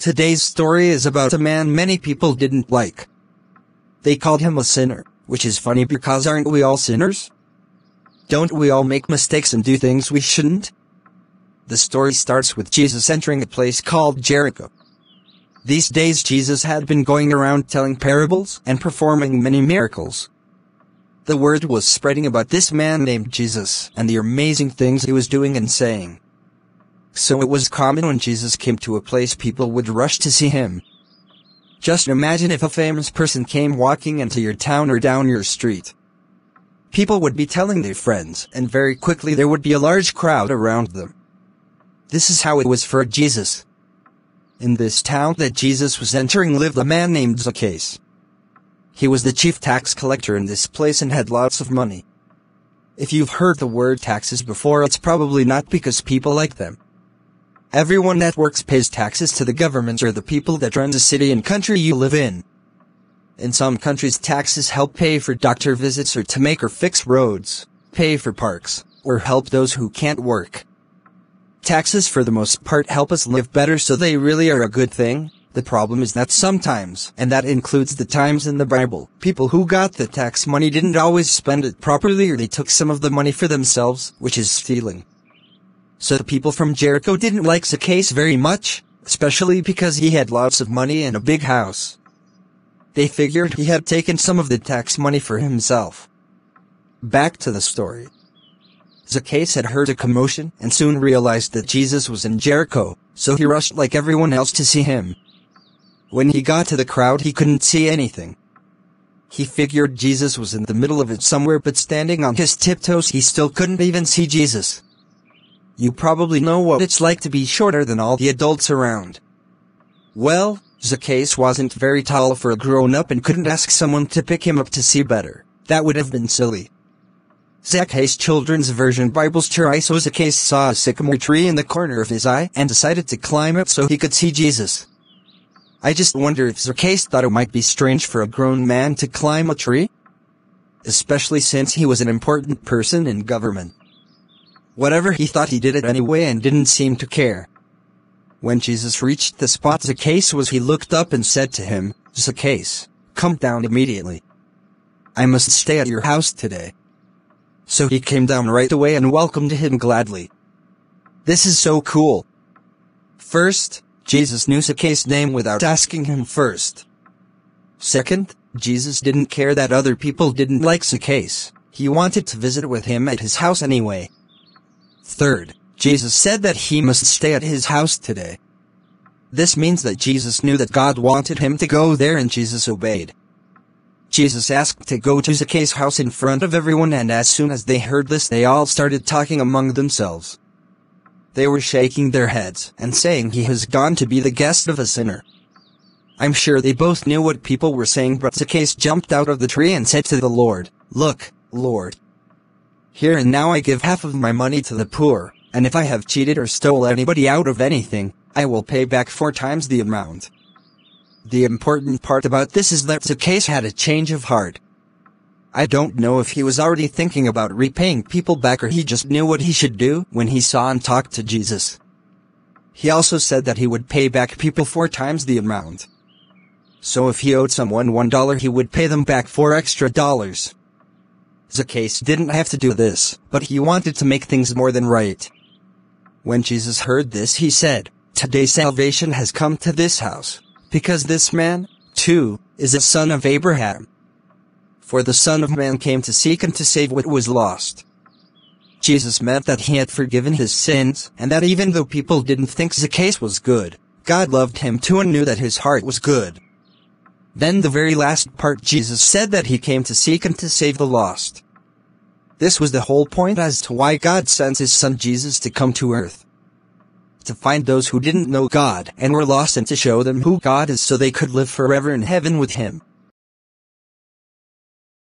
Today's story is about a man many people didn't like. They called him a sinner, which is funny because aren't we all sinners? Don't we all make mistakes and do things we shouldn't? The story starts with Jesus entering a place called Jericho. These days Jesus had been going around telling parables and performing many miracles. The word was spreading about this man named Jesus and the amazing things he was doing and saying. So it was common when Jesus came to a place people would rush to see him. Just imagine if a famous person came walking into your town or down your street. People would be telling their friends, and very quickly there would be a large crowd around them. This is how it was for Jesus. In this town that Jesus was entering lived a man named Zacchaeus. He was the chief tax collector in this place and had lots of money. If you've heard the word taxes before, it's probably not because people like them. Everyone that works pays taxes to the government or the people that run the city and country you live in. In some countries, taxes help pay for doctor visits or to make or fix roads, pay for parks, or help those who can't work. Taxes for the most part help us live better, so they really are a good thing. The problem is that sometimes, and that includes the times in the Bible, people who got the tax money didn't always spend it properly, or they took some of the money for themselves, which is stealing. So the people from Jericho didn't like Zacchaeus very much, especially because he had lots of money and a big house. They figured he had taken some of the tax money for himself. Back to the story. Zacchaeus had heard a commotion and soon realized that Jesus was in Jericho, so he rushed like everyone else to see him. When he got to the crowd, he couldn't see anything. He figured Jesus was in the middle of it somewhere, but standing on his tiptoes he still couldn't even see Jesus. You probably know what it's like to be shorter than all the adults around. Well, Zacchaeus wasn't very tall for a grown-up and couldn't ask someone to pick him up to see better. That would have been silly. Zacchaeus Children's Version Bible's story. So Zacchaeus saw a sycamore tree in the corner of his eye and decided to climb it so he could see Jesus. I just wonder if Zacchaeus thought it might be strange for a grown man to climb a tree? Especially since he was an important person in government. Whatever he thought, he did it anyway and didn't seem to care. When Jesus reached the spot Zacchaeus was, he looked up and said to him, "Zacchaeus, come down immediately. I must stay at your house today." So he came down right away and welcomed him gladly. This is so cool. First, Jesus knew Zacchaeus' name without asking him first. Second, Jesus didn't care that other people didn't like Zacchaeus. He wanted to visit with him at his house anyway. Third, Jesus said that he must stay at his house today. This means that Jesus knew that God wanted him to go there, and Jesus obeyed. Jesus asked to go to Zacchaeus' house in front of everyone, and as soon as they heard this, they all started talking among themselves. They were shaking their heads and saying, "He has gone to be the guest of a sinner." I'm sure they both knew what people were saying, but Zacchaeus jumped out of the tree and said to the Lord, "Look, Lord. Here and now I give half of my money to the poor, and if I have cheated or stole anybody out of anything, I will pay back 4 times the amount." The important part about this is that Zacchaeus had a change of heart. I don't know if he was already thinking about repaying people back, or he just knew what he should do when he saw and talked to Jesus. He also said that he would pay back people 4 times the amount. So if he owed someone $1, he would pay them back $4 extra. Zacchaeus didn't have to do this, but he wanted to make things more than right. When Jesus heard this, he said, "Today salvation has come to this house, because this man, too, is a son of Abraham. For the Son of Man came to seek and to save what was lost." Jesus meant that he had forgiven his sins, and that even though people didn't think Zacchaeus was good, God loved him too and knew that his heart was good. Then the very last part, Jesus said that he came to seek and to save the lost. This was the whole point as to why God sent his son Jesus to come to earth. To find those who didn't know God and were lost, and to show them who God is so they could live forever in heaven with him.